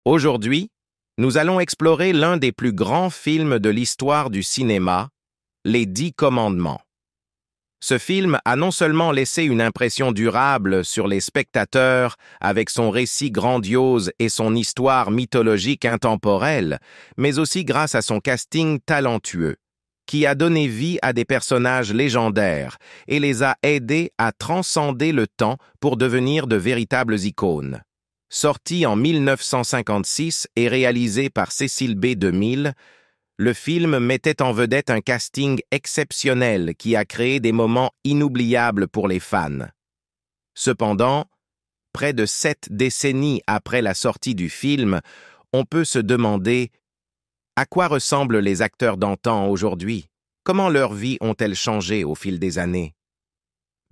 Aujourd'hui, nous allons explorer l'un des plus grands films de l'histoire du cinéma, Les 10 Commandements. Ce film a non seulement laissé une impression durable sur les spectateurs avec son récit grandiose et son histoire mythologique intemporelle, mais aussi grâce à son casting talentueux, qui a donné vie à des personnages légendaires et les a aidés à transcender le temps pour devenir de véritables icônes. Sorti en 1956 et réalisé par Cecil B. DeMille, le film mettait en vedette un casting exceptionnel qui a créé des moments inoubliables pour les fans. Cependant, près de 7 décennies après la sortie du film, on peut se demander à quoi ressemblent les acteurs d'antan aujourd'hui? Comment leurs vies ont-elles changé au fil des années?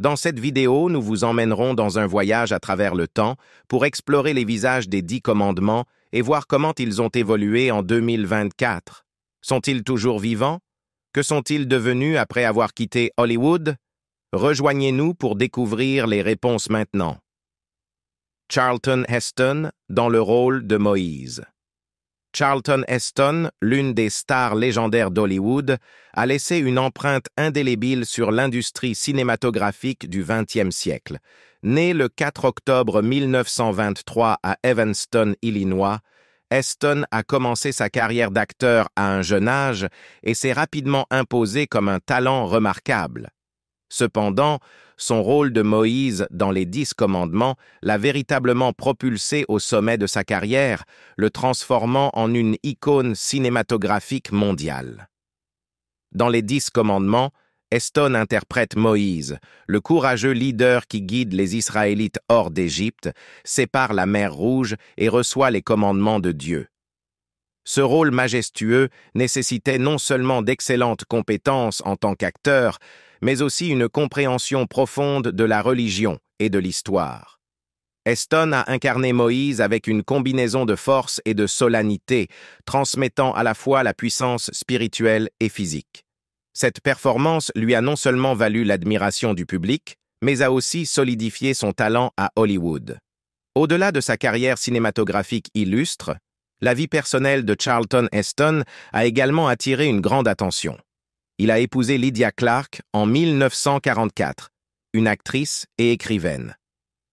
Dans cette vidéo, nous vous emmènerons dans un voyage à travers le temps pour explorer les visages des 10 commandements et voir comment ils ont évolué en 2024. Sont-ils toujours vivants? Que sont-ils devenus après avoir quitté Hollywood? Rejoignez-nous pour découvrir les réponses maintenant. Charlton Heston dans le rôle de Moïse. Charlton Heston, l'une des stars légendaires d'Hollywood, a laissé une empreinte indélébile sur l'industrie cinématographique du XXe siècle. Né le 4 octobre 1923 à Evanston, Illinois, Heston a commencé sa carrière d'acteur à un jeune âge et s'est rapidement imposé comme un talent remarquable. Cependant, son rôle de Moïse dans les 10 commandements l'a véritablement propulsé au sommet de sa carrière, le transformant en une icône cinématographique mondiale. Dans les 10 commandements, Heston interprète Moïse, le courageux leader qui guide les Israélites hors d'Égypte, sépare la mer Rouge et reçoit les commandements de Dieu. Ce rôle majestueux nécessitait non seulement d'excellentes compétences en tant qu'acteur, mais aussi une compréhension profonde de la religion et de l'histoire. Heston a incarné Moïse avec une combinaison de force et de solennité, transmettant à la fois la puissance spirituelle et physique. Cette performance lui a non seulement valu l'admiration du public, mais a aussi solidifié son talent à Hollywood. Au-delà de sa carrière cinématographique illustre, la vie personnelle de Charlton Heston a également attiré une grande attention. Il a épousé Lydia Clark en 1944, une actrice et écrivaine.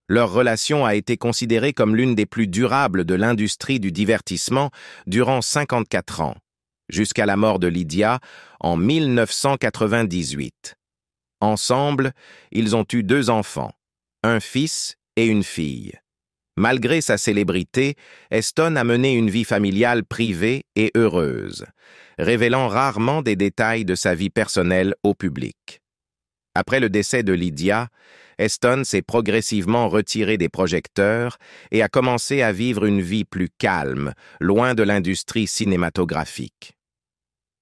Leur relation a été considérée comme l'une des plus durables de l'industrie du divertissement durant 54 ans, jusqu'à la mort de Lydia en 1998. Ensemble, ils ont eu 2 enfants, un fils et une fille. Malgré sa célébrité, Heston a mené une vie familiale privée et heureuse, révélant rarement des détails de sa vie personnelle au public. Après le décès de Lydia, Heston s'est progressivement retiré des projecteurs et a commencé à vivre une vie plus calme, loin de l'industrie cinématographique.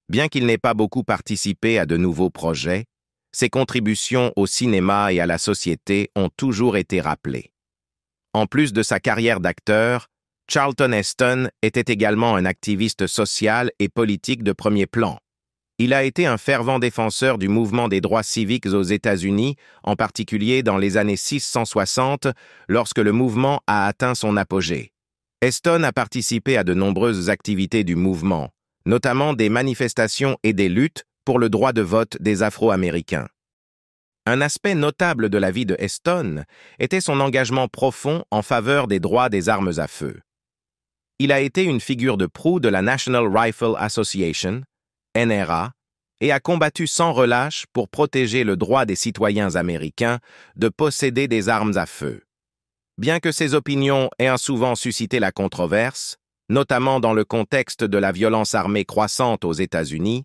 Bien qu'il n'ait pas beaucoup participé à de nouveaux projets, ses contributions au cinéma et à la société ont toujours été rappelées. En plus de sa carrière d'acteur, Charlton Heston était également un activiste social et politique de premier plan. Il a été un fervent défenseur du mouvement des droits civiques aux États-Unis, en particulier dans les années 660, lorsque le mouvement a atteint son apogée. Heston a participé à de nombreuses activités du mouvement, notamment des manifestations et des luttes pour le droit de vote des Afro-Américains. Un aspect notable de la vie de Heston était son engagement profond en faveur des droits des armes à feu. Il a été une figure de proue de la National Rifle Association, NRA, et a combattu sans relâche pour protéger le droit des citoyens américains de posséder des armes à feu. Bien que ses opinions aient souvent suscité la controverse, notamment dans le contexte de la violence armée croissante aux États-Unis,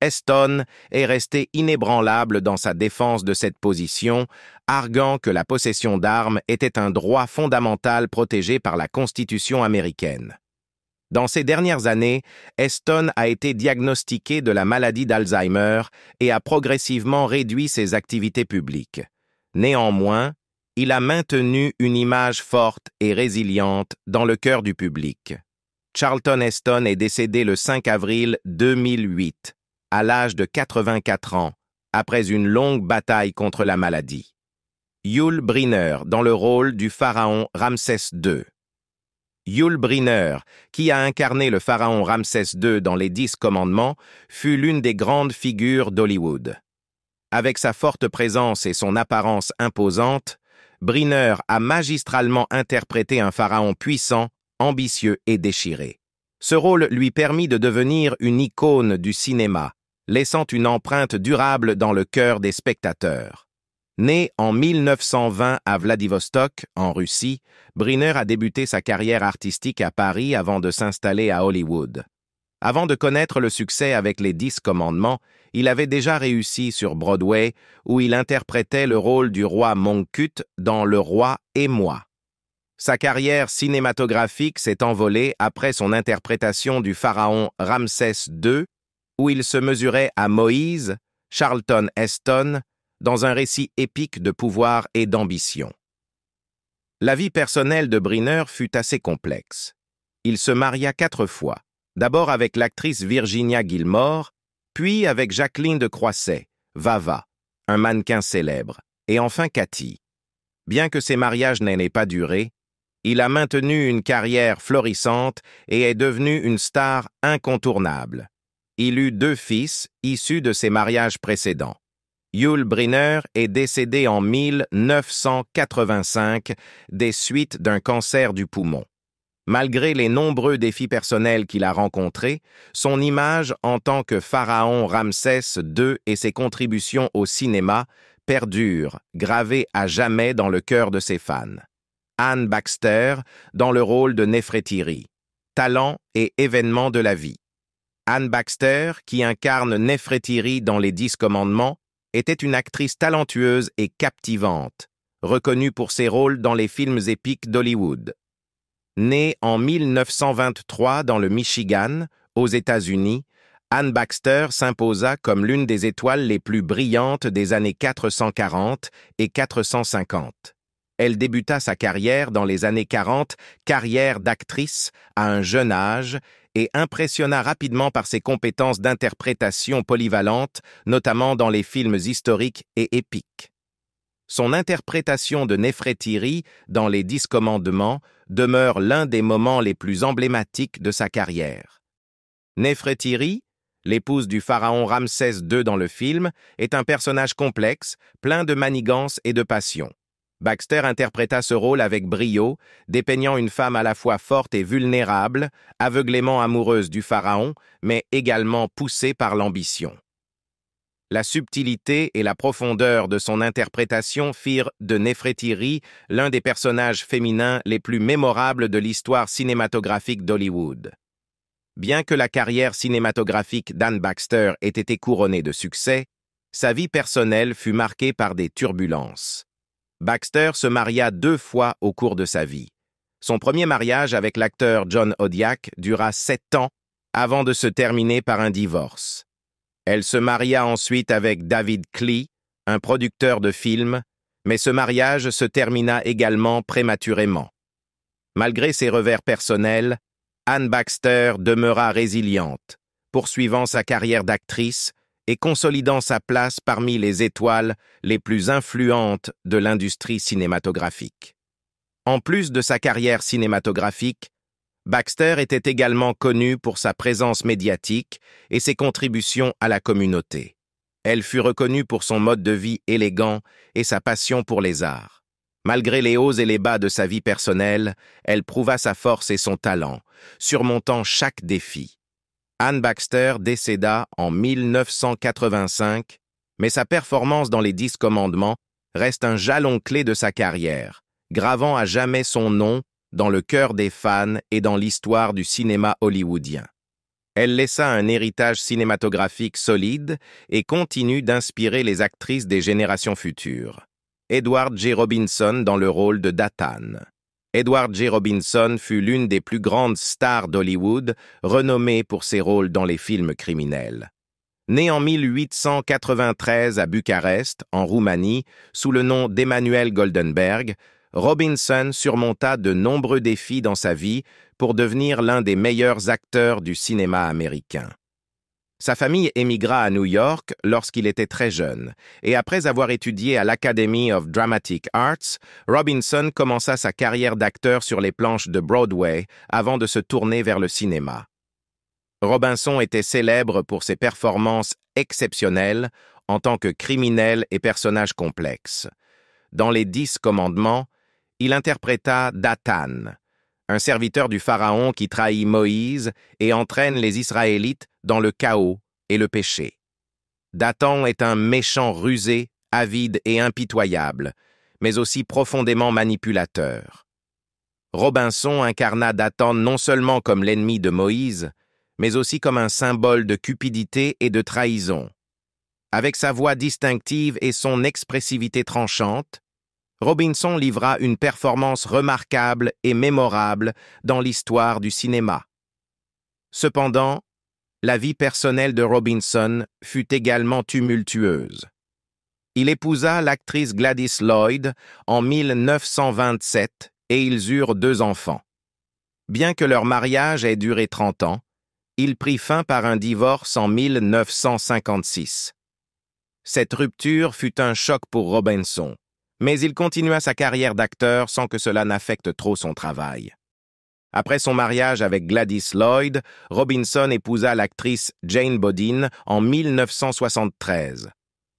Heston est resté inébranlable dans sa défense de cette position, arguant que la possession d'armes était un droit fondamental protégé par la Constitution américaine. Dans ces dernières années, Heston a été diagnostiqué de la maladie d'Alzheimer et a progressivement réduit ses activités publiques. Néanmoins, il a maintenu une image forte et résiliente dans le cœur du public. Charlton Heston est décédé le 5 avril 2008. À l'âge de 84 ans, après une longue bataille contre la maladie. Yul Brynner dans le rôle du pharaon Ramsès II. Yul Brynner, qui a incarné le pharaon Ramsès II dans Les 10 Commandements, fut l'une des grandes figures d'Hollywood. Avec sa forte présence et son apparence imposante, Brynner a magistralement interprété un pharaon puissant, ambitieux et déchiré. Ce rôle lui permit de devenir une icône du cinéma, laissant une empreinte durable dans le cœur des spectateurs. Né en 1920 à Vladivostok, en Russie, Brynner a débuté sa carrière artistique à Paris avant de s'installer à Hollywood. Avant de connaître le succès avec les 10 Commandements, il avait déjà réussi sur Broadway, où il interprétait le rôle du roi Mongkut dans Le Roi et moi. Sa carrière cinématographique s'est envolée après son interprétation du pharaon Ramsès II, où il se mesurait à Moïse, Charlton Heston, dans un récit épique de pouvoir et d'ambition. La vie personnelle de Brynner fut assez complexe. Il se maria 4 fois, d'abord avec l'actrice Virginia Gilmore, puis avec Jacqueline de Croisset, Vava, un mannequin célèbre, et enfin Cathy. Bien que ces mariages n'aient pas duré, il a maintenu une carrière florissante et est devenu une star incontournable. Il eut 2 fils issus de ses mariages précédents. Yul Brynner est décédé en 1985 des suites d'un cancer du poumon. Malgré les nombreux défis personnels qu'il a rencontrés, son image en tant que pharaon Ramsès II et ses contributions au cinéma perdurent, gravées à jamais dans le cœur de ses fans. Anne Baxter, dans le rôle de Néfrétiri. Talent et événement de la vie. Anne Baxter, qui incarne Néfrétiri dans Les 10 Commandements, était une actrice talentueuse et captivante, reconnue pour ses rôles dans les films épiques d'Hollywood. Née en 1923 dans le Michigan, aux États-Unis, Anne Baxter s'imposa comme l'une des étoiles les plus brillantes des années 440 et 450. Elle débuta sa carrière dans les années 40, carrière d'actrice à un jeune âge, et impressionna rapidement par ses compétences d'interprétation polyvalentes, notamment dans les films historiques et épiques. Son interprétation de Néfrétiri dans Les 10 Commandements demeure l'un des moments les plus emblématiques de sa carrière. Néfrétiri, l'épouse du pharaon Ramsès II dans le film, est un personnage complexe, plein de manigance et de passion. Baxter interpréta ce rôle avec brio, dépeignant une femme à la fois forte et vulnérable, aveuglément amoureuse du pharaon, mais également poussée par l'ambition. La subtilité et la profondeur de son interprétation firent de Néfrétiri l'un des personnages féminins les plus mémorables de l'histoire cinématographique d'Hollywood. Bien que la carrière cinématographique d'Anne Baxter ait été couronnée de succès, sa vie personnelle fut marquée par des turbulences. Baxter se maria 2 fois au cours de sa vie. Son premier mariage avec l'acteur John Hodiak dura 7 ans avant de se terminer par un divorce. Elle se maria ensuite avec David Klee, un producteur de films, mais ce mariage se termina également prématurément. Malgré ses revers personnels, Anne Baxter demeura résiliente, poursuivant sa carrière d'actrice et consolidant sa place parmi les étoiles les plus influentes de l'industrie cinématographique. En plus de sa carrière cinématographique, Baxter était également connue pour sa présence médiatique et ses contributions à la communauté. Elle fut reconnue pour son mode de vie élégant et sa passion pour les arts. Malgré les hauts et les bas de sa vie personnelle, elle prouva sa force et son talent, surmontant chaque défi. Anne Baxter décéda en 1985, mais sa performance dans Les 10 Commandements reste un jalon clé de sa carrière, gravant à jamais son nom dans le cœur des fans et dans l'histoire du cinéma hollywoodien. Elle laissa un héritage cinématographique solide et continue d'inspirer les actrices des générations futures. Edward G. Robinson dans le rôle de Dathan. Edward G. Robinson fut l'une des plus grandes stars d'Hollywood, renommée pour ses rôles dans les films criminels. Né en 1893 à Bucarest, en Roumanie, sous le nom d'Emmanuel Goldenberg, Robinson surmonta de nombreux défis dans sa vie pour devenir l'un des meilleurs acteurs du cinéma américain. Sa famille émigra à New York lorsqu'il était très jeune, et après avoir étudié à l'Academy of Dramatic Arts, Robinson commença sa carrière d'acteur sur les planches de Broadway avant de se tourner vers le cinéma. Robinson était célèbre pour ses performances exceptionnelles en tant que criminel et personnage complexe. Dans Les 10 commandements, il interpréta Dathan, un serviteur du Pharaon qui trahit Moïse et entraîne les Israélites dans le chaos et le péché. Dathan est un méchant rusé, avide et impitoyable, mais aussi profondément manipulateur. Robinson incarna Dathan non seulement comme l'ennemi de Moïse, mais aussi comme un symbole de cupidité et de trahison. Avec sa voix distinctive et son expressivité tranchante, Robinson livra une performance remarquable et mémorable dans l'histoire du cinéma. Cependant, la vie personnelle de Robinson fut également tumultueuse. Il épousa l'actrice Gladys Lloyd en 1927 et ils eurent 2 enfants. Bien que leur mariage ait duré 30 ans, il prit fin par un divorce en 1956. Cette rupture fut un choc pour Robinson, mais il continua sa carrière d'acteur sans que cela n'affecte trop son travail. Après son mariage avec Gladys Lloyd, Robinson épousa l'actrice Jane Bodin en 1973.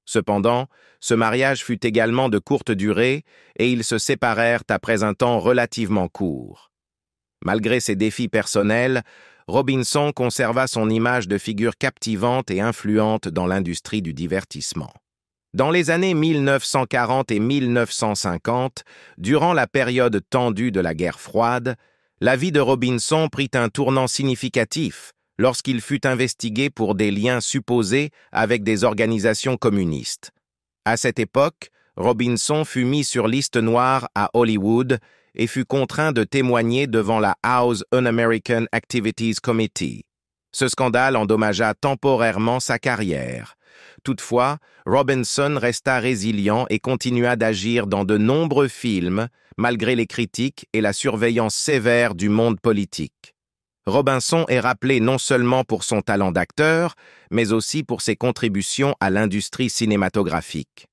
Cependant, ce mariage fut également de courte durée et ils se séparèrent après un temps relativement court. Malgré ses défis personnels, Robinson conserva son image de figure captivante et influente dans l'industrie du divertissement. Dans les années 1940 et 1950, durant la période tendue de la guerre froide, la vie de Robinson prit un tournant significatif lorsqu'il fut investigué pour des liens supposés avec des organisations communistes. À cette époque, Robinson fut mis sur liste noire à Hollywood et fut contraint de témoigner devant la House Un-American Activities Committee. Ce scandale endommagea temporairement sa carrière. Toutefois, Robinson resta résilient et continua d'agir dans de nombreux films, malgré les critiques et la surveillance sévère du monde politique. Robinson est rappelé non seulement pour son talent d'acteur, mais aussi pour ses contributions à l'industrie cinématographique.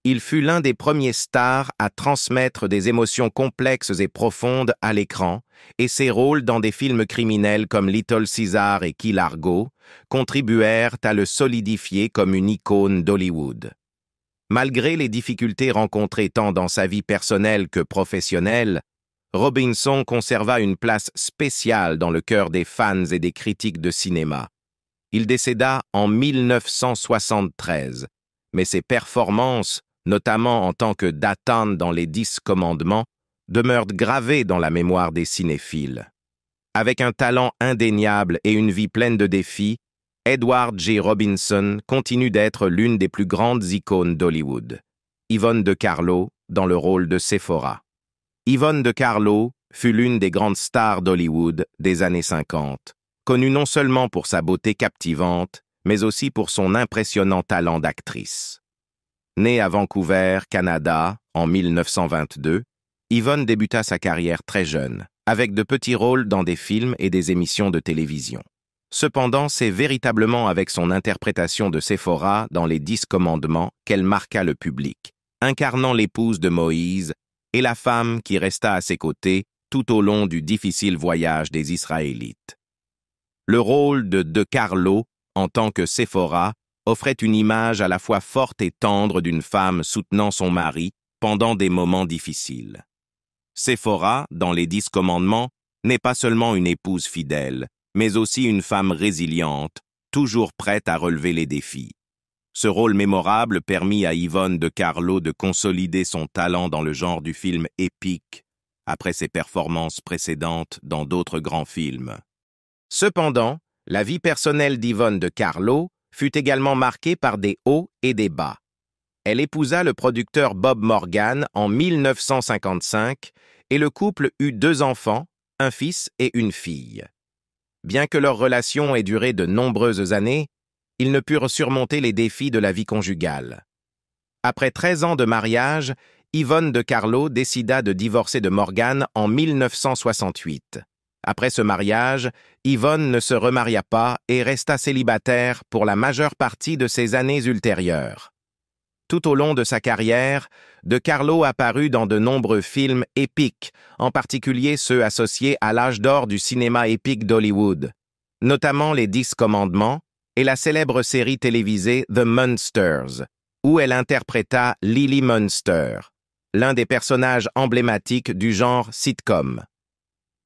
Il fut l'un des premiers stars à transmettre des émotions complexes et profondes à l'écran, et ses rôles dans des films criminels comme Little Caesar et Key Largo contribuèrent à le solidifier comme une icône d'Hollywood. Malgré les difficultés rencontrées tant dans sa vie personnelle que professionnelle, Robinson conserva une place spéciale dans le cœur des fans et des critiques de cinéma. Il décéda en 1973, mais ses performances, notamment en tant que Dathan dans Les 10 commandements, demeurent gravées dans la mémoire des cinéphiles. Avec un talent indéniable et une vie pleine de défis, Edward G. Robinson continue d'être l'une des plus grandes icônes d'Hollywood. Yvonne De Carlo dans le rôle de Sephora. Yvonne De Carlo fut l'une des grandes stars d'Hollywood des années 50, connue non seulement pour sa beauté captivante, mais aussi pour son impressionnant talent d'actrice. Née à Vancouver, Canada, en 1922, Yvonne débuta sa carrière très jeune, avec de petits rôles dans des films et des émissions de télévision. Cependant, c'est véritablement avec son interprétation de Sephora dans Les 10 commandements qu'elle marqua le public, incarnant l'épouse de Moïse et la femme qui resta à ses côtés tout au long du difficile voyage des Israélites. Le rôle de Carlo, en tant que Sephora, offrait une image à la fois forte et tendre d'une femme soutenant son mari pendant des moments difficiles. Sephora, dans Les 10 commandements, n'est pas seulement une épouse fidèle, mais aussi une femme résiliente, toujours prête à relever les défis. Ce rôle mémorable permit à Yvonne De Carlo de consolider son talent dans le genre du film épique, après ses performances précédentes dans d'autres grands films. Cependant, la vie personnelle d'Yvonne De Carlo fut également marquée par des hauts et des bas. Elle épousa le producteur Bob Morgan en 1955 et le couple eut 2 enfants, un fils et une fille. Bien que leur relation ait duré de nombreuses années, ils ne purent surmonter les défis de la vie conjugale. Après 13 ans de mariage, Yvonne De Carlo décida de divorcer de Morgan en 1968. Après ce mariage, Yvonne ne se remaria pas et resta célibataire pour la majeure partie de ses années ultérieures. Tout au long de sa carrière, De Carlo apparut dans de nombreux films épiques, en particulier ceux associés à l'âge d'or du cinéma épique d'Hollywood, notamment Les 10 Commandements et la célèbre série télévisée The Munsters, où elle interpréta Lily Munster, l'un des personnages emblématiques du genre sitcom.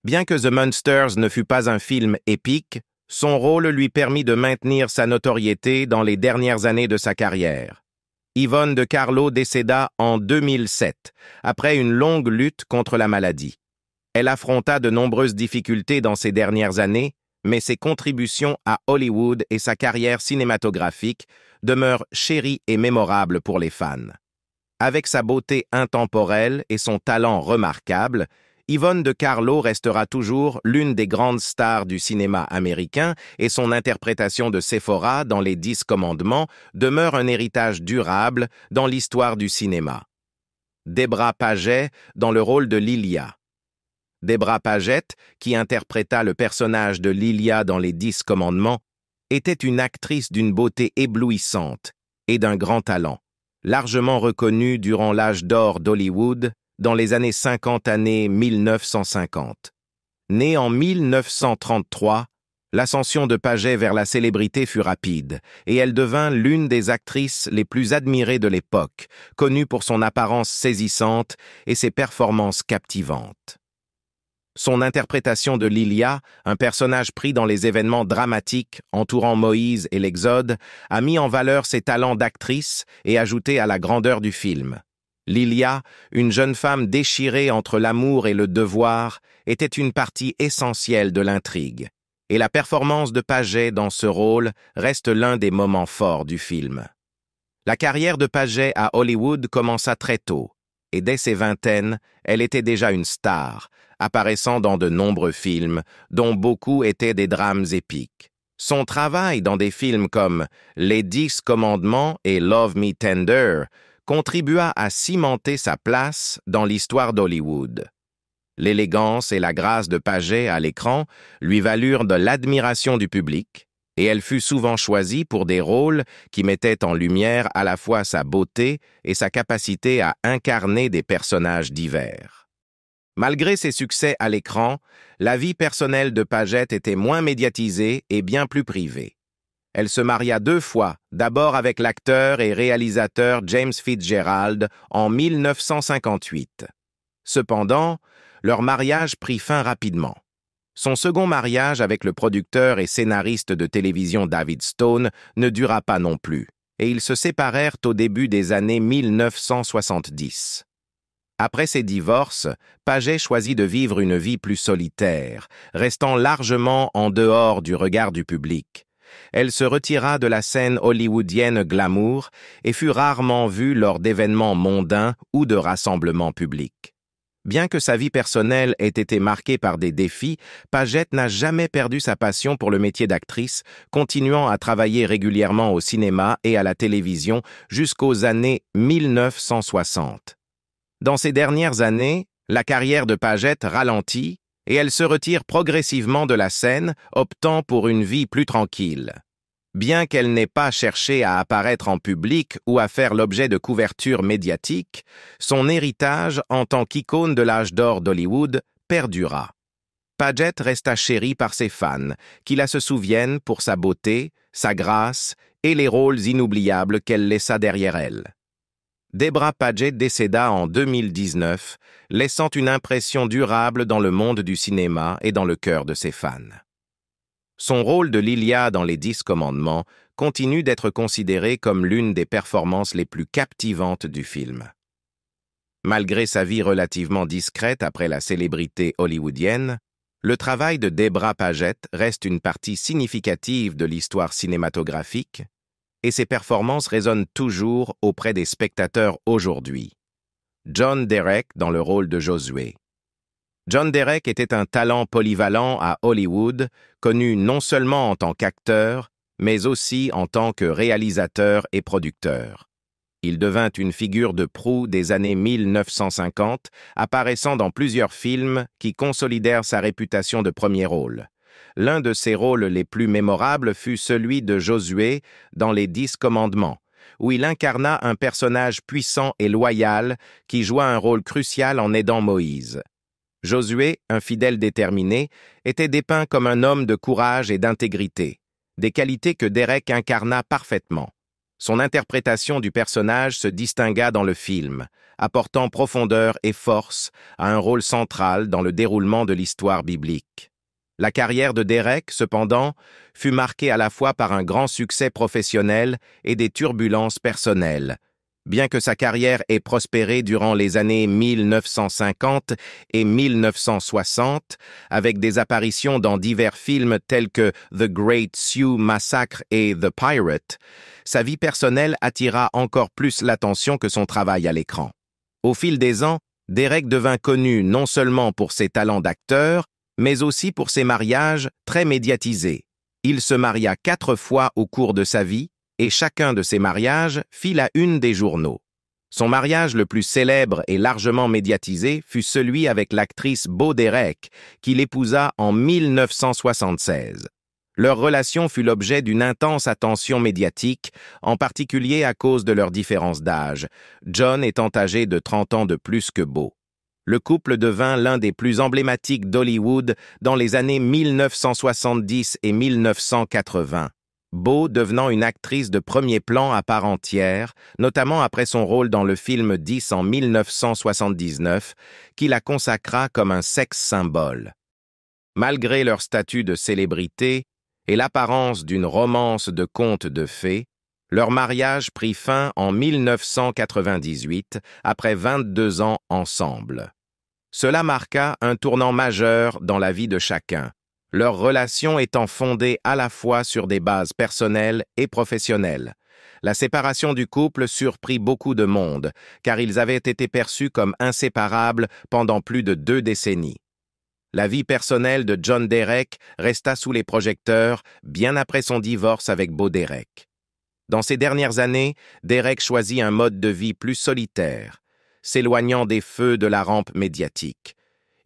Bien que The Munsters ne fût pas un film épique, son rôle lui permit de maintenir sa notoriété dans les dernières années de sa carrière. Yvonne De Carlo décéda en 2007, après une longue lutte contre la maladie. Elle affronta de nombreuses difficultés dans ces dernières années, mais ses contributions à Hollywood et sa carrière cinématographique demeurent chéries et mémorables pour les fans. Avec sa beauté intemporelle et son talent remarquable, Yvonne De Carlo restera toujours l'une des grandes stars du cinéma américain et son interprétation de Séphora dans Les 10 Commandements demeure un héritage durable dans l'histoire du cinéma. Debra Paget dans le rôle de Lilia. Debra Paget, qui interpréta le personnage de Lilia dans Les 10 Commandements, était une actrice d'une beauté éblouissante et d'un grand talent, largement reconnue durant l'âge d'or d'Hollywood, dans les années 1950. Née en 1933, l'ascension de Paget vers la célébrité fut rapide, et elle devint l'une des actrices les plus admirées de l'époque, connue pour son apparence saisissante et ses performances captivantes. Son interprétation de Lilia, un personnage pris dans les événements dramatiques entourant Moïse et l'Exode, a mis en valeur ses talents d'actrice et ajouté à la grandeur du film. Lilia, une jeune femme déchirée entre l'amour et le devoir, était une partie essentielle de l'intrigue, et la performance de Paget dans ce rôle reste l'un des moments forts du film. La carrière de Paget à Hollywood commença très tôt, et dès ses vingtaines, elle était déjà une star, apparaissant dans de nombreux films, dont beaucoup étaient des drames épiques. Son travail dans des films comme Les 10 Commandements et Love Me Tender contribua à cimenter sa place dans l'histoire d'Hollywood. L'élégance et la grâce de Paget à l'écran lui valurent de l'admiration du public, et elle fut souvent choisie pour des rôles qui mettaient en lumière à la fois sa beauté et sa capacité à incarner des personnages divers. Malgré ses succès à l'écran, la vie personnelle de Paget était moins médiatisée et bien plus privée. Elle se maria 2 fois, d'abord avec l'acteur et réalisateur James Fitzgerald en 1958. Cependant, leur mariage prit fin rapidement. Son second mariage avec le producteur et scénariste de télévision David Stone ne dura pas non plus, et ils se séparèrent au début des années 1970. Après ses divorces, Paget choisit de vivre une vie plus solitaire, restant largement en dehors du regard du public. Elle se retira de la scène hollywoodienne glamour et fut rarement vue lors d'événements mondains ou de rassemblements publics. Bien que sa vie personnelle ait été marquée par des défis, Paget n'a jamais perdu sa passion pour le métier d'actrice, continuant à travailler régulièrement au cinéma et à la télévision jusqu'aux années 1960. Dans ces dernières années, la carrière de Paget ralentit et elle se retire progressivement de la scène, optant pour une vie plus tranquille. Bien qu'elle n'ait pas cherché à apparaître en public ou à faire l'objet de couvertures médiatiques, son héritage en tant qu'icône de l'âge d'or d'Hollywood perdura. Paget resta chérie par ses fans, qui la se souviennent pour sa beauté, sa grâce et les rôles inoubliables qu'elle laissa derrière elle. Debra Paget décéda en 2019, laissant une impression durable dans le monde du cinéma et dans le cœur de ses fans. Son rôle de Lilia dans Les 10 Commandements continue d'être considéré comme l'une des performances les plus captivantes du film. Malgré sa vie relativement discrète après la célébrité hollywoodienne, le travail de Debra Paget reste une partie significative de l'histoire cinématographique et ses performances résonnent toujours auprès des spectateurs aujourd'hui. John Derek dans le rôle de Josué. John Derek était un talent polyvalent à Hollywood, connu non seulement en tant qu'acteur, mais aussi en tant que réalisateur et producteur. Il devint une figure de proue des années 1950, apparaissant dans plusieurs films qui consolidèrent sa réputation de premier rôle. L'un de ses rôles les plus mémorables fut celui de Josué dans Les 10 Commandements, où il incarna un personnage puissant et loyal qui joua un rôle crucial en aidant Moïse. Josué, un fidèle déterminé, était dépeint comme un homme de courage et d'intégrité, des qualités que Derek incarna parfaitement. Son interprétation du personnage se distingua dans le film, apportant profondeur et force à un rôle central dans le déroulement de l'histoire biblique. La carrière de Derek, cependant, fut marquée à la fois par un grand succès professionnel et des turbulences personnelles. Bien que sa carrière ait prospéré durant les années 1950 et 1960, avec des apparitions dans divers films tels que The Great Sioux Massacre et The Pirate, sa vie personnelle attira encore plus l'attention que son travail à l'écran. Au fil des ans, Derek devint connu non seulement pour ses talents d'acteur, mais aussi pour ses mariages très médiatisés. Il se maria 4 fois au cours de sa vie, et chacun de ces mariages fit la une des journaux. Son mariage le plus célèbre et largement médiatisé fut celui avec l'actrice Bo Derek, qu'il épousa en 1976. Leur relation fut l'objet d'une intense attention médiatique, en particulier à cause de leur différence d'âge, John étant âgé de 30 ans de plus que Bo. Le couple devint l'un des plus emblématiques d'Hollywood dans les années 1970 et 1980. Bo devenant une actrice de premier plan à part entière, notamment après son rôle dans le film 10 en 1979, qui la consacra comme un sexe symbole. Malgré leur statut de célébrité et l'apparence d'une romance de conte de fées, leur mariage prit fin en 1998, après 22 ans ensemble. Cela marqua un tournant majeur dans la vie de chacun, leur relation étant fondée à la fois sur des bases personnelles et professionnelles. La séparation du couple surprit beaucoup de monde, car ils avaient été perçus comme inséparables pendant plus de 2 décennies. La vie personnelle de John Derek resta sous les projecteurs bien après son divorce avec Bo Derek. Dans ces dernières années, Derek choisit un mode de vie plus solitaire, s'éloignant des feux de la rampe médiatique.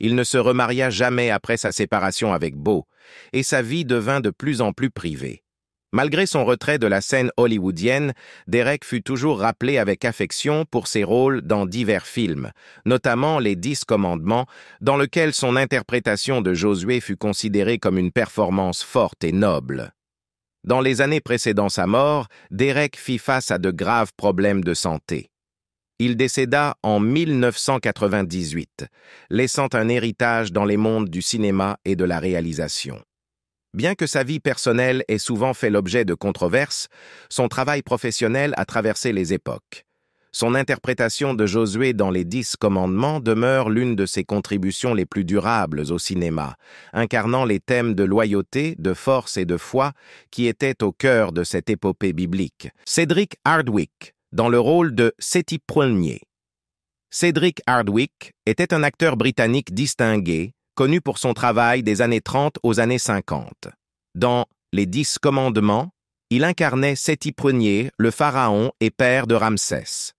Il ne se remaria jamais après sa séparation avec Bo, et sa vie devint de plus en plus privée. Malgré son retrait de la scène hollywoodienne, Derek fut toujours rappelé avec affection pour ses rôles dans divers films, notamment Les 10 Commandements, dans lequel son interprétation de Josué fut considérée comme une performance forte et noble. Dans les années précédant sa mort, Derek fit face à de graves problèmes de santé. Il décéda en 1998, laissant un héritage dans les mondes du cinéma et de la réalisation. Bien que sa vie personnelle ait souvent fait l'objet de controverses, son travail professionnel a traversé les époques. Son interprétation de Josué dans Les 10 Commandements demeure l'une de ses contributions les plus durables au cinéma, incarnant les thèmes de loyauté, de force et de foi qui étaient au cœur de cette épopée biblique. Cédric Hardwicke, dans le rôle de Seti Ier. Cédric Hardwicke était un acteur britannique distingué, connu pour son travail des années 30 aux années 50. Dans Les 10 Commandements, il incarnait Seti Ier, le pharaon et père de Ramsès.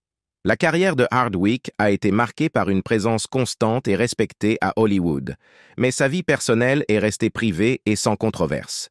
La carrière de Hardwicke a été marquée par une présence constante et respectée à Hollywood, mais sa vie personnelle est restée privée et sans controverse.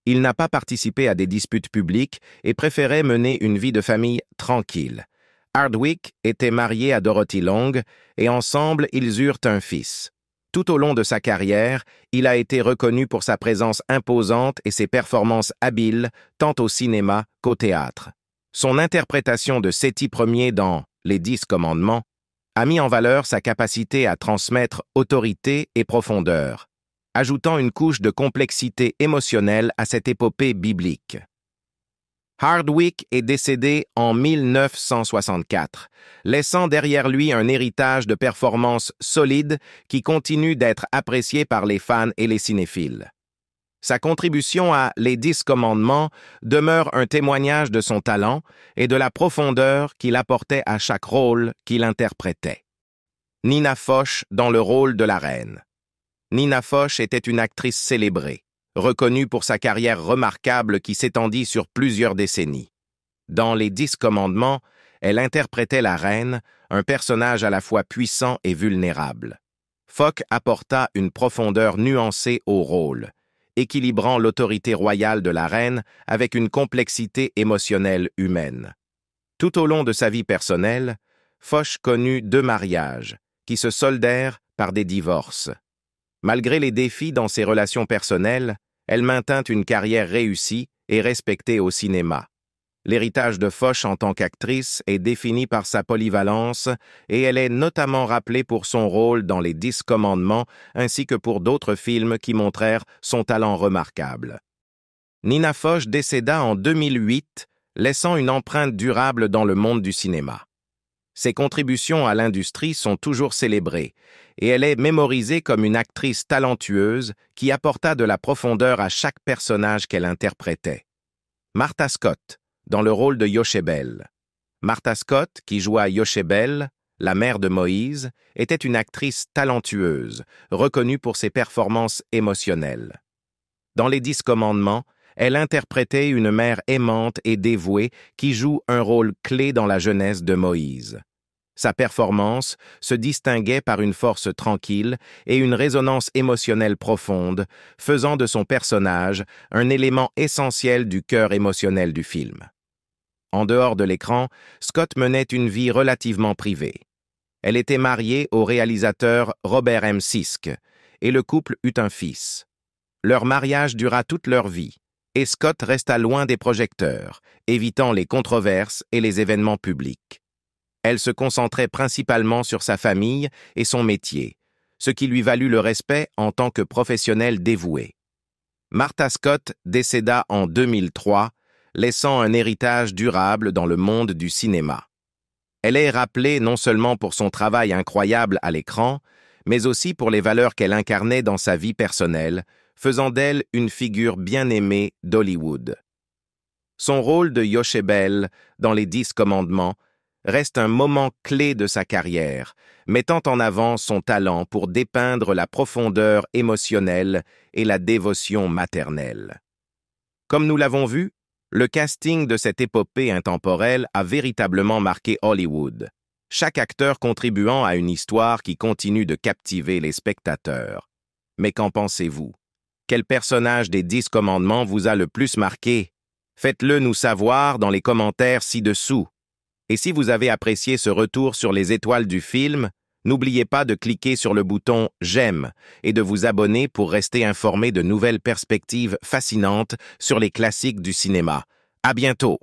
Il n'a pas participé à des disputes publiques et préférait mener une vie de famille tranquille. Hardwicke était marié à Dorothy Long et ensemble ils eurent un fils. Tout au long de sa carrière, il a été reconnu pour sa présence imposante et ses performances habiles, tant au cinéma qu'au théâtre. Son interprétation de Seti Ier dans Les 10 Commandements a mis en valeur sa capacité à transmettre autorité et profondeur, ajoutant une couche de complexité émotionnelle à cette épopée biblique. Hardwicke est décédé en 1964, laissant derrière lui un héritage de performances solides qui continue d'être apprécié par les fans et les cinéphiles. Sa contribution à Les 10 Commandements demeure un témoignage de son talent et de la profondeur qu'il apportait à chaque rôle qu'il interprétait. Nina Foch dans le rôle de la reine. Nina Foch était une actrice célébrée, reconnue pour sa carrière remarquable qui s'étendit sur plusieurs décennies. Dans Les 10 Commandements, Elle interprétait la reine, un personnage à la fois puissant et vulnérable. Phoc apporta une profondeur nuancée au rôle, équilibrant l'autorité royale de la reine avec une complexité émotionnelle humaine. Tout au long de sa vie personnelle, Phoc connut 2 mariages, qui se soldèrent par des divorces. Malgré les défis dans ses relations personnelles, elle maintint une carrière réussie et respectée au cinéma. L'héritage de Phoc en tant qu'actrice est défini par sa polyvalence et elle est notamment rappelée pour son rôle dans Les 10 Commandements ainsi que pour d'autres films qui montrèrent son talent remarquable. Nina Phoc décéda en 2008, laissant une empreinte durable dans le monde du cinéma. Ses contributions à l'industrie sont toujours célébrées et elle est mémorisée comme une actrice talentueuse qui apporta de la profondeur à chaque personnage qu'elle interprétait. Martha Scott, dans le rôle de Yochebel. Martha Scott, qui joua Yochebel, la mère de Moïse, était une actrice talentueuse, reconnue pour ses performances émotionnelles. Dans Les 10 Commandements, elle interprétait une mère aimante et dévouée qui joue un rôle clé dans la jeunesse de Moïse. Sa performance se distinguait par une force tranquille et une résonance émotionnelle profonde, faisant de son personnage un élément essentiel du cœur émotionnel du film. En dehors de l'écran, Scott menait une vie relativement privée. Elle était mariée au réalisateur Robert M. Sisk, et le couple eut un fils. Leur mariage dura toute leur vie, et Scott resta loin des projecteurs, évitant les controverses et les événements publics. Elle se concentrait principalement sur sa famille et son métier, ce qui lui valut le respect en tant que professionnelle dévouée. Martha Scott décéda en 2003, laissant un héritage durable dans le monde du cinéma. Elle est rappelée non seulement pour son travail incroyable à l'écran, mais aussi pour les valeurs qu'elle incarnait dans sa vie personnelle, faisant d'elle une figure bien aimée d'Hollywood. Son rôle de Yochebel dans Les 10 Commandements reste un moment clé de sa carrière, mettant en avant son talent pour dépeindre la profondeur émotionnelle et la dévotion maternelle. Comme nous l'avons vu, le casting de cette épopée intemporelle a véritablement marqué Hollywood, chaque acteur contribuant à une histoire qui continue de captiver les spectateurs. Mais qu'en pensez-vous? Quel personnage des 10 commandements vous a le plus marqué? Faites-le nous savoir dans les commentaires ci-dessous. Et si vous avez apprécié ce retour sur les étoiles du film, n'oubliez pas de cliquer sur le bouton « J'aime » et de vous abonner pour rester informé de nouvelles perspectives fascinantes sur les classiques du cinéma. À bientôt!